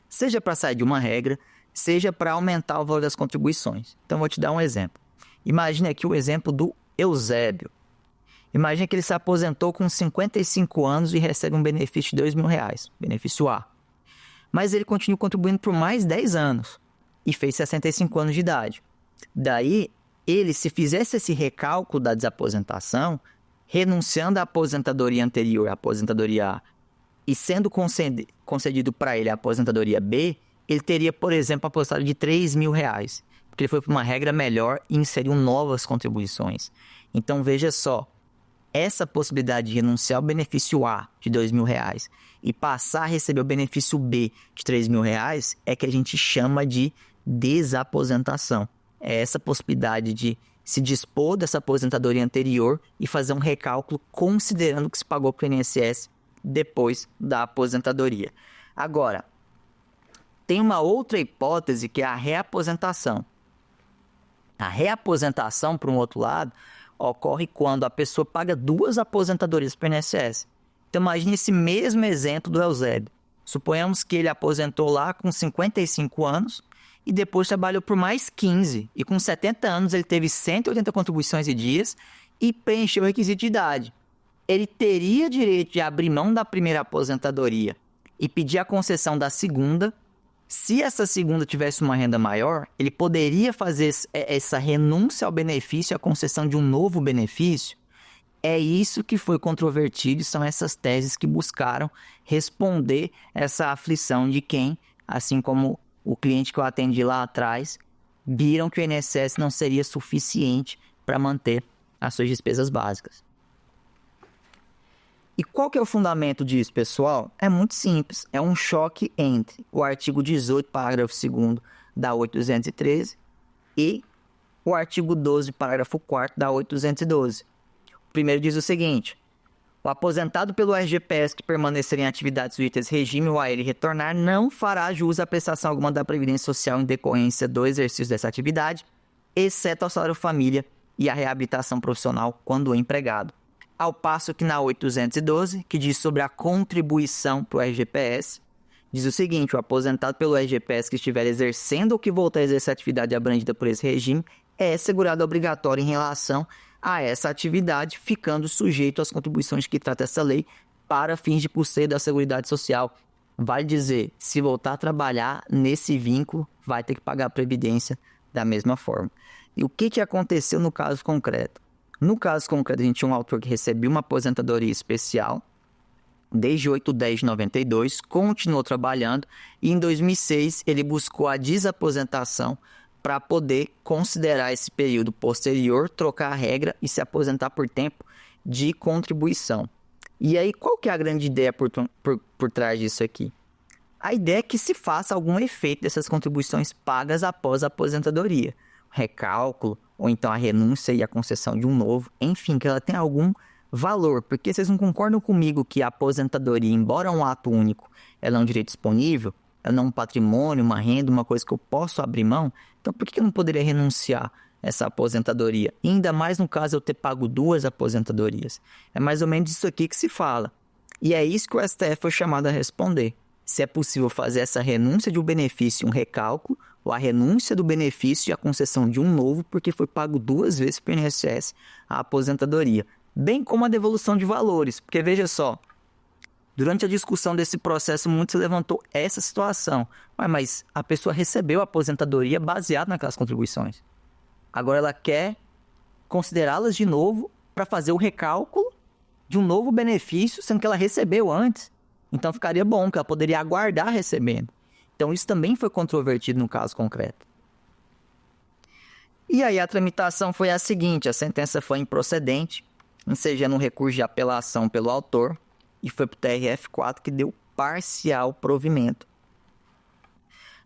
Seja para sair de uma regra, seja para aumentar o valor das contribuições. Então, vou te dar um exemplo. Imagine aqui o exemplo do Eusébio. Imagine que ele se aposentou com 55 anos e recebe um benefício de R$2.000, benefício A. Mas ele continua contribuindo por mais 10 anos e fez 65 anos de idade. Daí, ele, se fizesse esse recálculo da desaposentação, renunciando à aposentadoria anterior, à aposentadoria A, e sendo concedido para ele a aposentadoria B, ele teria, por exemplo, apostado de R$3.000, porque ele foi para uma regra melhor e inseriu novas contribuições. Então, veja só, essa possibilidade de renunciar ao benefício A de R$2.000 e passar a receber o benefício B de R$3.000 é que a gente chama de desaposentação. É essa possibilidade de se dispor dessa aposentadoria anterior e fazer um recálculo considerando que se pagou para o INSS depois da aposentadoria. Agora, tem uma outra hipótese que é a reaposentação. A reaposentação, por um outro lado, ocorre quando a pessoa paga 2 aposentadorias para o INSS. Então, imagine esse mesmo exemplo do Eusébio. Suponhamos que ele aposentou lá com 55 anos e depois trabalhou por mais 15. E com 70 anos ele teve 180 contribuições e dias e preencheu o requisito de idade. Ele teria direito de abrir mão da primeira aposentadoria e pedir a concessão da segunda. Se essa segunda tivesse uma renda maior, ele poderia fazer essa renúncia ao benefício, a concessão de um novo benefício. É isso que foi controvertido e são essas teses que buscaram responder essa aflição de quem, assim como o cliente que eu atendi lá atrás, viram que o INSS não seria suficiente para manter as suas despesas básicas. E qual que é o fundamento disso, pessoal? É muito simples. É um choque entre o artigo 18, parágrafo 2º da 813 e o artigo 12, parágrafo 4º da 812. O primeiro diz o seguinte: o aposentado pelo RGPS que permanecer em atividade sujeita a esse regime ou a ele retornar não fará jus à prestação alguma da Previdência Social em decorrência do exercício dessa atividade, exceto ao salário família e à reabilitação profissional quando empregado. Ao passo que na 812, que diz sobre a contribuição para o RGPS, diz o seguinte: o aposentado pelo RGPS que estiver exercendo ou que voltar a exercer a atividade abrangida por esse regime é segurado obrigatório em relação a essa atividade, ficando sujeito às contribuições que trata essa lei para fins de custeio da Seguridade Social. Vale dizer, se voltar a trabalhar nesse vínculo, vai ter que pagar a Previdência da mesma forma. E o que aconteceu no caso concreto? No caso concreto, a gente tinha um autor que recebia uma aposentadoria especial desde 8/10 de 92, continuou trabalhando e em 2006 ele buscou a desaposentação para poder considerar esse período posterior, trocar a regra e se aposentar por tempo de contribuição. E aí, qual que é a grande ideia por trás disso aqui? A ideia é que se faça algum efeito dessas contribuições pagas após a aposentadoria. Recálculo, ou então a renúncia e a concessão de um novo, enfim, que ela tenha algum valor. Porque vocês não concordam comigo que a aposentadoria, embora um ato único, ela é um direito disponível, ela não é um patrimônio, uma renda, uma coisa que eu posso abrir mão? Então, por que eu não poderia renunciar a essa aposentadoria? E ainda mais no caso eu ter pago 2 aposentadorias. É mais ou menos isso aqui que se fala. E é isso que o STF foi chamado a responder. Se é possível fazer essa renúncia de um benefício, um recálculo, ou a renúncia do benefício e a concessão de um novo, porque foi pago 2 vezes pelo INSS a aposentadoria. Bem como a devolução de valores. Porque veja só, durante a discussão desse processo, muito se levantou essa situação. Mas a pessoa recebeu a aposentadoria baseada naquelas contribuições. Agora ela quer considerá-las de novo para fazer o recálculo de um novo benefício, sendo que ela recebeu antes. Então ficaria bom, que ela poderia aguardar recebendo. Então isso também foi controvertido no caso concreto. E aí a tramitação foi a seguinte: a sentença foi improcedente, ensejando um recurso de apelação pelo autor, e foi para o TRF4 que deu parcial provimento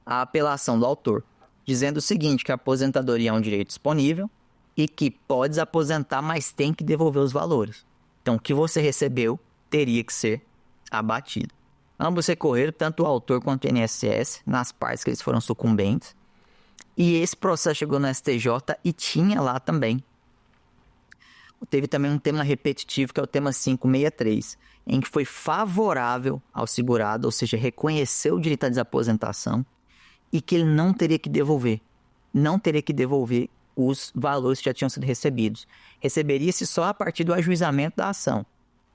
à apelação do autor, dizendo o seguinte, que a aposentadoria é um direito disponível e que pode desaposentar, mas tem que devolver os valores. Então, o que você recebeu teria que ser abatido. Ambos recorreram, tanto o autor quanto o INSS, nas partes que eles foram sucumbentes. E esse processo chegou no STJ e tinha lá também. Teve também um tema repetitivo, que é o tema 563, em que foi favorável ao segurado, ou seja, reconheceu o direito à desaposentação e que ele não teria que devolver. Não teria que devolver os valores que já tinham sido recebidos. Receberia-se só a partir do ajuizamento da ação.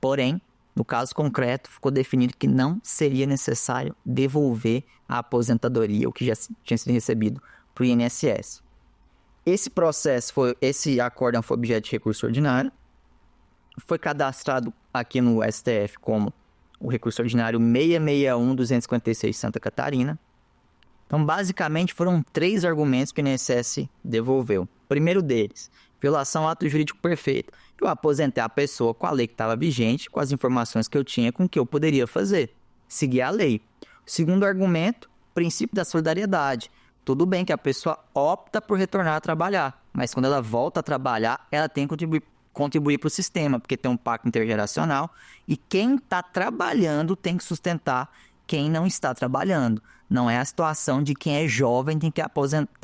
Porém, no caso concreto, ficou definido que não seria necessário devolver a aposentadoria, o que já tinha sido recebido para o INSS. Esse acórdão foi objeto de recurso ordinário, foi cadastrado aqui no STF como o recurso ordinário 661-256 Santa Catarina. Então, basicamente, foram 3 argumentos que o INSS devolveu. O primeiro deles, violação ao ato jurídico perfeito. Eu aposentei a pessoa com a lei que estava vigente, com as informações que eu tinha, com o que eu poderia fazer. Seguir a lei. O segundo argumento, princípio da solidariedade. Tudo bem que a pessoa opta por retornar a trabalhar, mas quando ela volta a trabalhar, ela tem que contribuir para o sistema, porque tem um pacto intergeracional e quem está trabalhando tem que sustentar quem não está trabalhando. Não é a situação de quem é jovem tem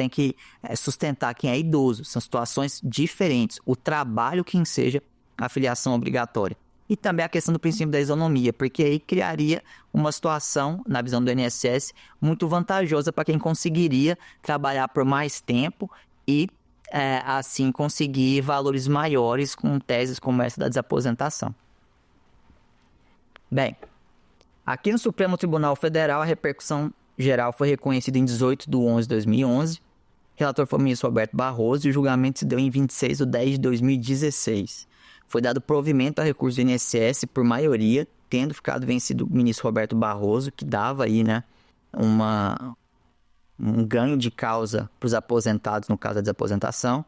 que sustentar quem é idoso. São situações diferentes. O trabalho que enseja a filiação obrigatória. E também a questão do princípio da isonomia, porque aí criaria uma situação, na visão do INSS, muito vantajosa para quem conseguiria trabalhar por mais tempo e, assim, conseguir valores maiores com teses como essa da desaposentação. Bem, aqui no Supremo Tribunal Federal, a repercussão geral foi reconhecida em 18/11/2011. O relator foi o ministro Roberto Barroso e o julgamento se deu em 26/10/2016. Foi dado provimento a recurso do INSS por maioria, tendo ficado vencido o ministro Roberto Barroso, que dava aí, né, um ganho de causa para os aposentados no caso da desaposentação.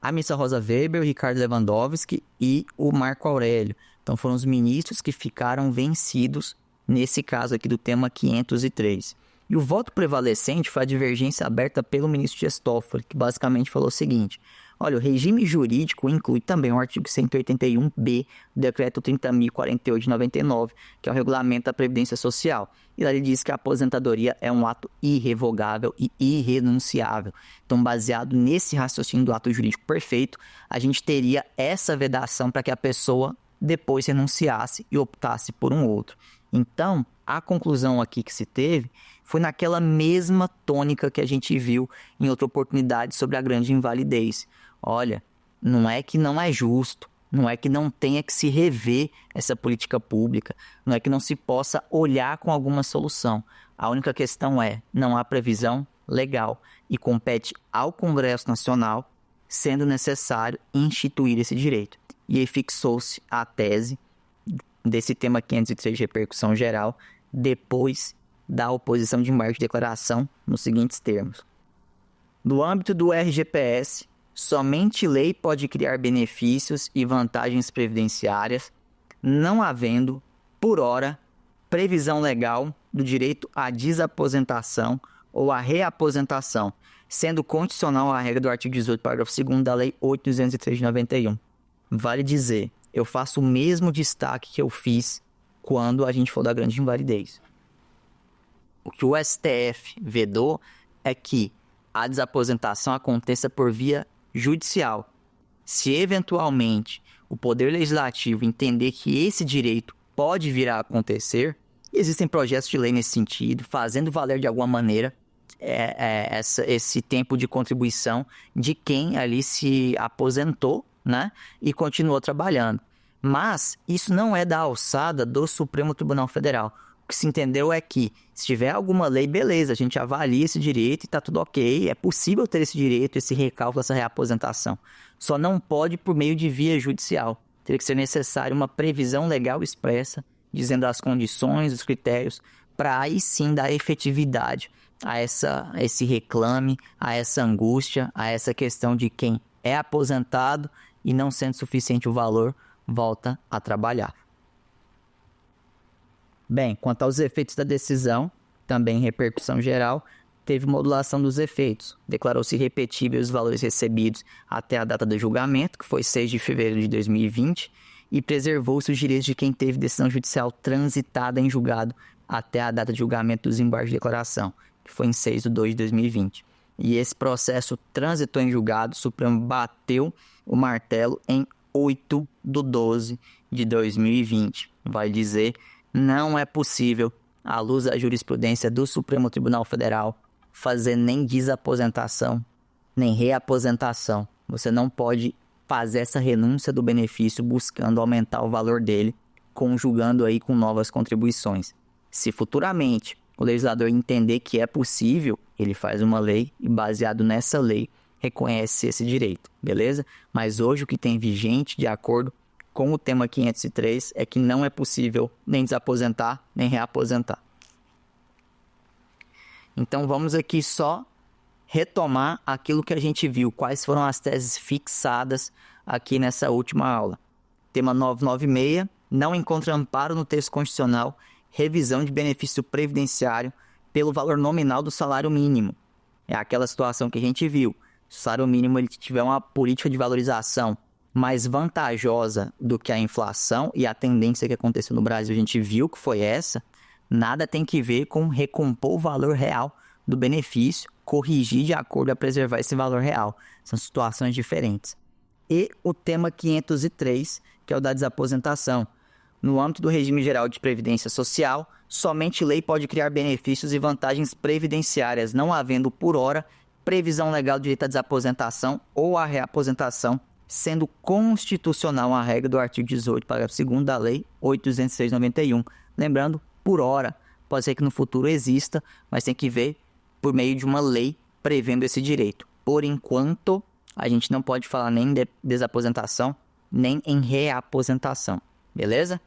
A ministra Rosa Weber, o Ricardo Lewandowski e o Marco Aurélio. Então foram os ministros que ficaram vencidos nesse caso aqui do tema 503. E o voto prevalecente foi a divergência aberta pelo ministro Dias Toffoli, que basicamente falou o seguinte: olha, o regime jurídico inclui também o artigo 181b do decreto 30.048 de 99, que é o regulamento da Previdência Social. E lá ele diz que a aposentadoria é um ato irrevogável e irrenunciável. Então, baseado nesse raciocínio do ato jurídico perfeito, a gente teria essa vedação para que a pessoa depois renunciasse e optasse por um outro. Então, a conclusão aqui que se teve foi naquela mesma tônica que a gente viu em outra oportunidade sobre a grande invalidez. Olha, não é que não é justo, não é que não tenha que se rever essa política pública, não é que não se possa olhar com alguma solução. A única questão é, não há previsão legal e compete ao Congresso Nacional, sendo necessário, instituir esse direito. E aí fixou-se a tese desse tema 503 de repercussão geral, depois da oposição de embargo de declaração, nos seguintes termos. No âmbito do RGPS, somente lei pode criar benefícios e vantagens previdenciárias, não havendo, por hora, previsão legal do direito à desaposentação ou à reaposentação, sendo condicional à regra do artigo 18, parágrafo 2º da Lei 8.203 de 91. Vale dizer, eu faço o mesmo destaque que eu fiz quando a gente falou da grande invalidez. O que o STF vedou é que a desaposentação aconteça por via judicial. Se eventualmente o Poder Legislativo entender que esse direito pode vir a acontecer, existem projetos de lei nesse sentido, fazendo valer de alguma maneira esse tempo de contribuição de quem ali se aposentou, né, e continuou trabalhando. Mas isso não é da alçada do Supremo Tribunal Federal. O que se entendeu é que, se tiver alguma lei, beleza, a gente avalia esse direito e está tudo ok, é possível ter esse direito, esse recálculo, essa reaposentação. Só não pode por meio de via judicial. Teria que ser necessário uma previsão legal expressa, dizendo as condições, os critérios, para aí sim dar efetividade a esse reclame, a essa angústia, a essa questão de quem é aposentado e não sendo suficiente o valor, volta a trabalhar. Bem, quanto aos efeitos da decisão, também em repercussão geral, teve modulação dos efeitos. Declarou-se irrepetível os valores recebidos até a data do julgamento, que foi 6 de fevereiro de 2020, e preservou-se os direitos de quem teve decisão judicial transitada em julgado até a data de julgamento dos embargos de declaração, que foi em 6 de 2 de 2020. E esse processo transitou em julgado, o Supremo bateu o martelo em 8 de 12 de 2020. Vai dizer, não é possível, à luz da jurisprudência do Supremo Tribunal Federal, fazer nem desaposentação, nem reaposentação. Você não pode fazer essa renúncia do benefício buscando aumentar o valor dele, conjugando aí com novas contribuições. Se futuramente o legislador entender que é possível, ele faz uma lei e, baseado nessa lei, reconhece esse direito, beleza? Mas hoje o que tem vigente, de acordo com o tema 503 é que não é possível nem desaposentar, nem reaposentar. Então, vamos aqui só retomar aquilo que a gente viu, quais foram as teses fixadas aqui nessa última aula. Tema 996, não encontra amparo no texto constitucional, revisão de benefício previdenciário pelo valor nominal do salário mínimo. É aquela situação que a gente viu. Se o salário mínimo ele tiver uma política de valorização mais vantajosa do que a inflação, e a tendência que aconteceu no Brasil, a gente viu que foi essa, nada tem que ver com recompor o valor real do benefício, corrigir de acordo a preservar esse valor real. São situações diferentes. E o tema 503, que é o da desaposentação. No âmbito do regime geral de previdência social, somente lei pode criar benefícios e vantagens previdenciárias, não havendo, por hora, previsão legal de direito à desaposentação ou à reaposentação, sendo constitucional a regra do artigo 18, parágrafo 2º da Lei 8.206/91. Lembrando, por hora, pode ser que no futuro exista, mas tem que ver por meio de uma lei prevendo esse direito. Por enquanto, a gente não pode falar nem de desaposentação, nem em reaposentação, beleza?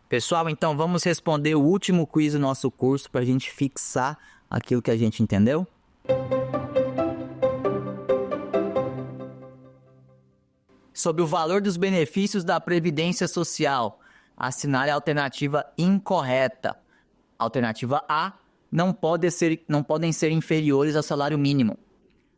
Pessoal, então vamos responder o último quiz do nosso curso para a gente fixar aquilo que a gente entendeu? Sobre o valor dos benefícios da Previdência Social, assinale a alternativa incorreta. Alternativa A, não podem ser inferiores ao salário mínimo.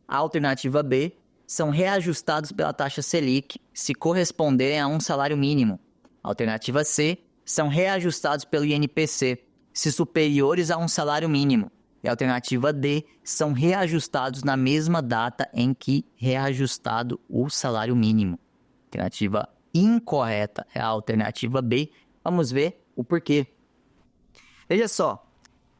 A alternativa B, são reajustados pela taxa Selic se corresponderem a um salário mínimo. Alternativa C, são reajustados pelo INPC se superiores a um salário mínimo. E a alternativa D, são reajustados na mesma data em que reajustado o salário mínimo. Alternativa incorreta é a alternativa B. Vamos ver o porquê. Veja só,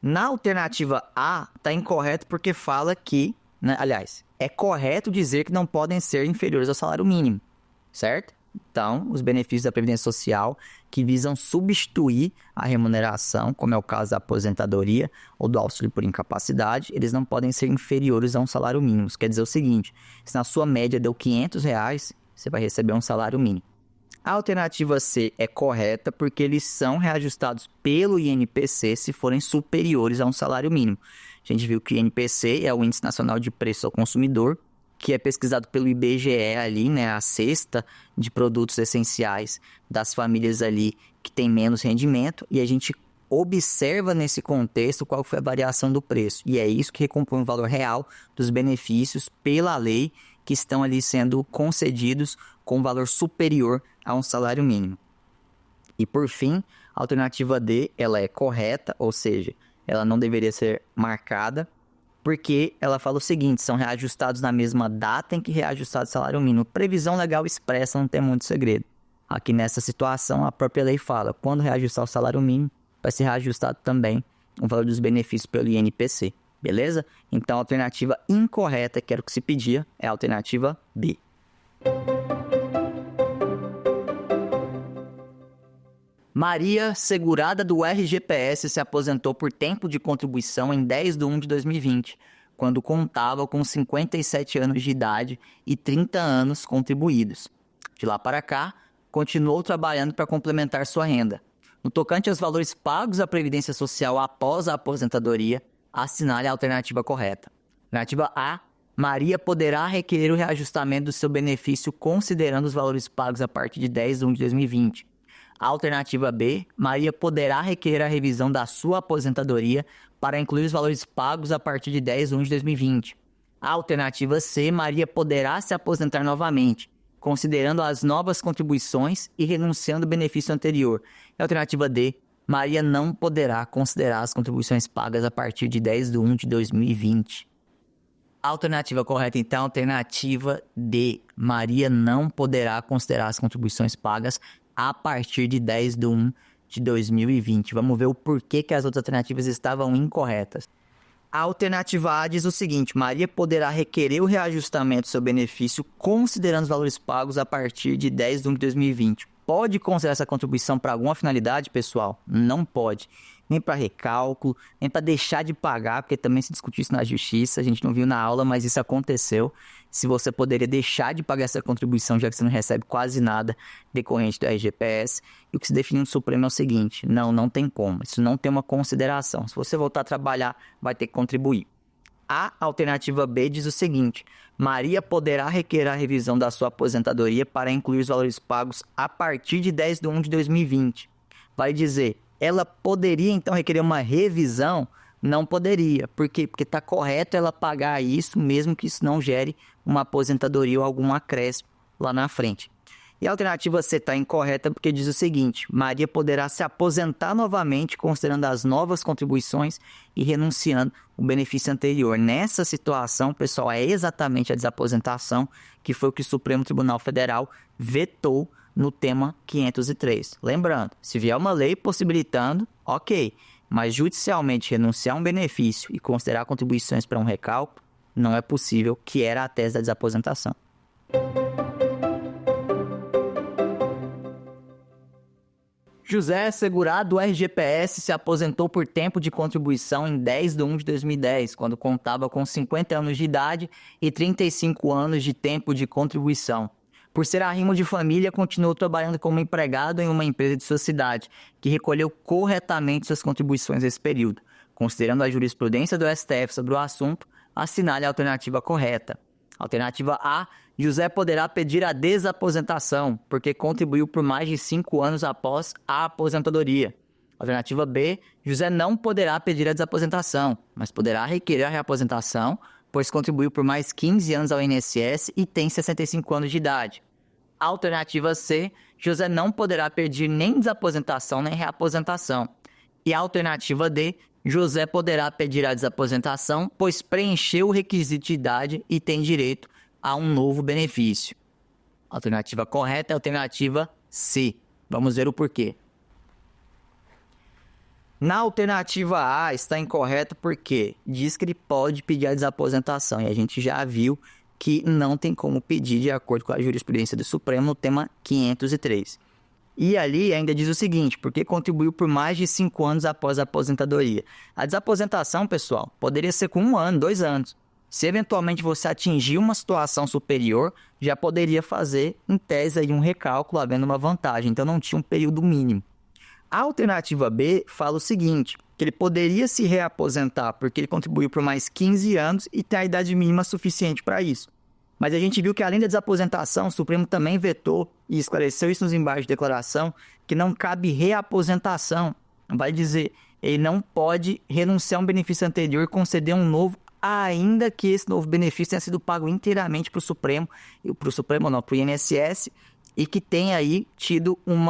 na alternativa A está incorreto porque fala que, aliás, é correto dizer que não podem ser inferiores ao salário mínimo, certo? Então, os benefícios da Previdência Social que visam substituir a remuneração, como é o caso da aposentadoria ou do auxílio por incapacidade, eles não podem ser inferiores a um salário mínimo. Isso quer dizer o seguinte, se na sua média deu R$500, você vai receber um salário mínimo. A alternativa C é correta porque eles são reajustados pelo INPC se forem superiores a um salário mínimo. A gente viu que o INPC é o Índice Nacional de Preço ao Consumidor, que é pesquisado pelo IBGE ali, né, a cesta de produtos essenciais das famílias ali que tem menos rendimento, e a gente observa nesse contexto qual foi a variação do preço. E é isso que recompõe o valor real dos benefícios pela lei que estão ali sendo concedidos com valor superior a um salário mínimo. E por fim, a alternativa D, ela é correta, ou seja, ela não deveria ser marcada, porque ela fala o seguinte, são reajustados na mesma data em que reajustado o salário mínimo. Previsão legal expressa, não tem muito segredo. Aqui nessa situação, a própria lei fala, quando reajustar o salário mínimo, vai ser reajustado também o valor dos benefícios pelo INPC, beleza? Então, a alternativa incorreta, que era o que se pedia, é a alternativa B. Maria, segurada do RGPS, se aposentou por tempo de contribuição em 10/1/2020, quando contava com 57 anos de idade e 30 anos contribuídos. De lá para cá, continuou trabalhando para complementar sua renda. No tocante aos valores pagos à Previdência Social após a aposentadoria, assinale a alternativa correta. Alternativa A, Maria poderá requerer o reajustamento do seu benefício considerando os valores pagos a partir de 10/1/2020. A alternativa B, Maria poderá requerer a revisão da sua aposentadoria para incluir os valores pagos a partir de 10/1/2020. A alternativa C, Maria poderá se aposentar novamente, considerando as novas contribuições e renunciando ao benefício anterior. E a alternativa D, Maria não poderá considerar as contribuições pagas a partir de 10/1/2020. A alternativa correta, então, é a alternativa D, Maria não poderá considerar as contribuições pagas a partir de 10/1/2020. Vamos ver o porquê que as outras alternativas estavam incorretas. A alternativa A diz o seguinte, Maria poderá requerer o reajustamento do seu benefício considerando os valores pagos a partir de 10/1/2020. Pode considerar essa contribuição para alguma finalidade, pessoal? Não pode. nem para recálculo, nem para deixar de pagar, porque também se discutiu isso na justiça, a gente não viu na aula, mas isso aconteceu. Se você poderia deixar de pagar essa contribuição, já que você não recebe quase nada decorrente do RGPS. E o que se definiu no Supremo é o seguinte: não tem como, isso não tem uma consideração. Se você voltar a trabalhar, vai ter que contribuir. A alternativa B diz o seguinte: Maria poderá requerer a revisão da sua aposentadoria para incluir os valores pagos a partir de 10/1/2020. Vai dizer, ela poderia então requerer uma revisão? Não poderia. Por quê? Porque está correto ela pagar isso, mesmo que isso não gere uma aposentadoria ou algum acréscimo lá na frente. E a alternativa C está incorreta porque diz o seguinte: Maria poderá se aposentar novamente considerando as novas contribuições e renunciando o benefício anterior. Nessa situação, pessoal, é exatamente a desaposentação, que foi o que o Supremo Tribunal Federal vetou no tema 503. Lembrando, se vier uma lei possibilitando, ok, mas judicialmente renunciar a um benefício e considerar contribuições para um recálculo não é possível, que era a tese da desaposentação. José, segurado do RGPS, se aposentou por tempo de contribuição em 10/1/2010, quando contava com 50 anos de idade e 35 anos de tempo de contribuição. Por ser arrimo de família, continuou trabalhando como empregado em uma empresa de sua cidade, que recolheu corretamente suas contribuições nesse período. Considerando a jurisprudência do STF sobre o assunto, assinale a alternativa correta. Alternativa A: José poderá pedir a desaposentação, porque contribuiu por mais de 5 anos após a aposentadoria. Alternativa B: José não poderá pedir a desaposentação, mas poderá requerer a reaposentação, pois contribuiu por mais 15 anos ao INSS e tem 65 anos de idade. Alternativa C: José não poderá pedir nem desaposentação nem reaposentação. E a alternativa D: José poderá pedir a desaposentação, pois preencheu o requisito de idade e tem direito a um novo benefício. A alternativa correta é a alternativa C. Vamos ver o porquê. Na alternativa A está incorreto porque diz que ele pode pedir a desaposentação, e a gente já viu que não tem como pedir de acordo com a jurisprudência do Supremo no tema 503. E ali ainda diz o seguinte: porque contribuiu por mais de 5 anos após a aposentadoria. A desaposentação, pessoal, poderia ser com 1 ano, 2 anos. Se eventualmente você atingir uma situação superior, já poderia fazer, em tese, aí, um recálculo, havendo uma vantagem. Então não tinha um período mínimo. A alternativa B fala o seguinte: que ele poderia se reaposentar porque ele contribuiu por mais 15 anos e tem a idade mínima suficiente para isso. Mas a gente viu que, além da desaposentação, o Supremo também vetou e esclareceu isso nos embargos de declaração, que não cabe reaposentação. Vai dizer, ele não pode renunciar a um benefício anterior e conceder um novo, ainda que esse novo benefício tenha sido pago inteiramente para o Supremo, para o INSS, e que tenha aí tido um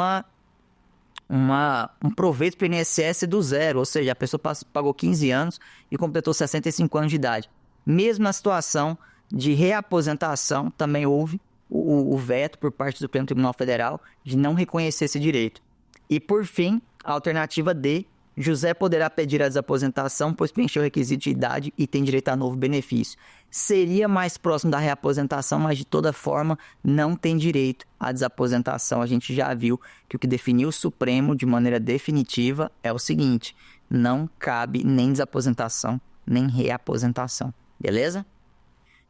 proveito para o INSS do zero, ou seja, a pessoa pagou 15 anos e completou 65 anos de idade. Mesmo na situação de reaposentação, também houve o veto por parte do Supremo Tribunal Federal de não reconhecer esse direito. E, por fim, a alternativa D: José poderá pedir a desaposentação, pois preencheu o requisito de idade e tem direito a novo benefício. Seria mais próximo da reaposentação, mas de toda forma não tem direito à desaposentação. A gente já viu que o que definiu o Supremo de maneira definitiva é o seguinte: não cabe nem desaposentação, nem reaposentação. Beleza?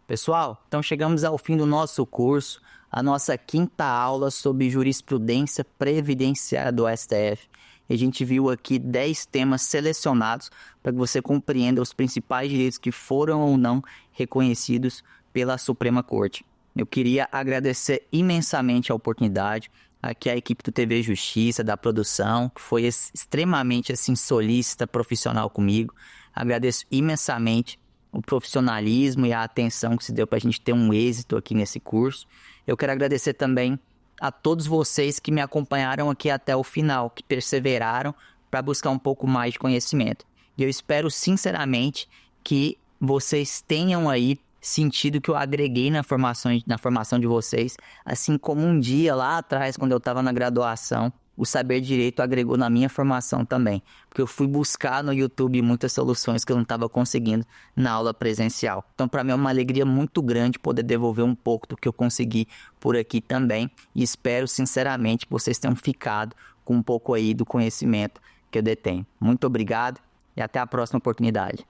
Pessoal, então chegamos ao fim do nosso curso, a nossa 5ª aula sobre jurisprudência previdenciária do STF. E a gente viu aqui 10 temas selecionados para que você compreenda os principais direitos que foram ou não reconhecidos pela Suprema Corte. Eu queria agradecer imensamente a oportunidade, aqui a equipe do TV Justiça, da produção, que foi extremamente solícita, profissional comigo. Agradeço imensamente o profissionalismo e a atenção que se deu para a gente ter um êxito aqui nesse curso. Eu quero agradecer também a todos vocês que me acompanharam aqui até o final, que perseveraram para buscar um pouco mais de conhecimento. E eu espero sinceramente que vocês tenham aí sentido que eu agreguei na formação de vocês, assim como um dia lá atrás, quando eu estava na graduação, o Saber Direito agregou na minha formação também, porque eu fui buscar no YouTube muitas soluções que eu não estava conseguindo na aula presencial. Então, para mim é uma alegria muito grande poder devolver um pouco do que eu consegui por aqui também, e espero sinceramente que vocês tenham ficado com um pouco aí do conhecimento que eu detenho. Muito obrigado e até a próxima oportunidade.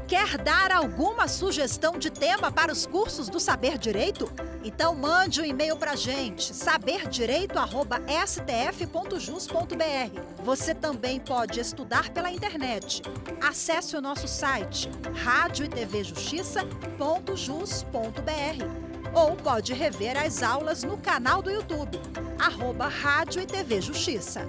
Quer dar alguma sugestão de tema para os cursos do Saber Direito? Então mande um e-mail para a gente, saberdireito@stf.jus.br. Você também pode estudar pela internet. Acesse o nosso site radioetvjustiça.jus.br ou pode rever as aulas no canal do YouTube, @Rádio e TV Justiça.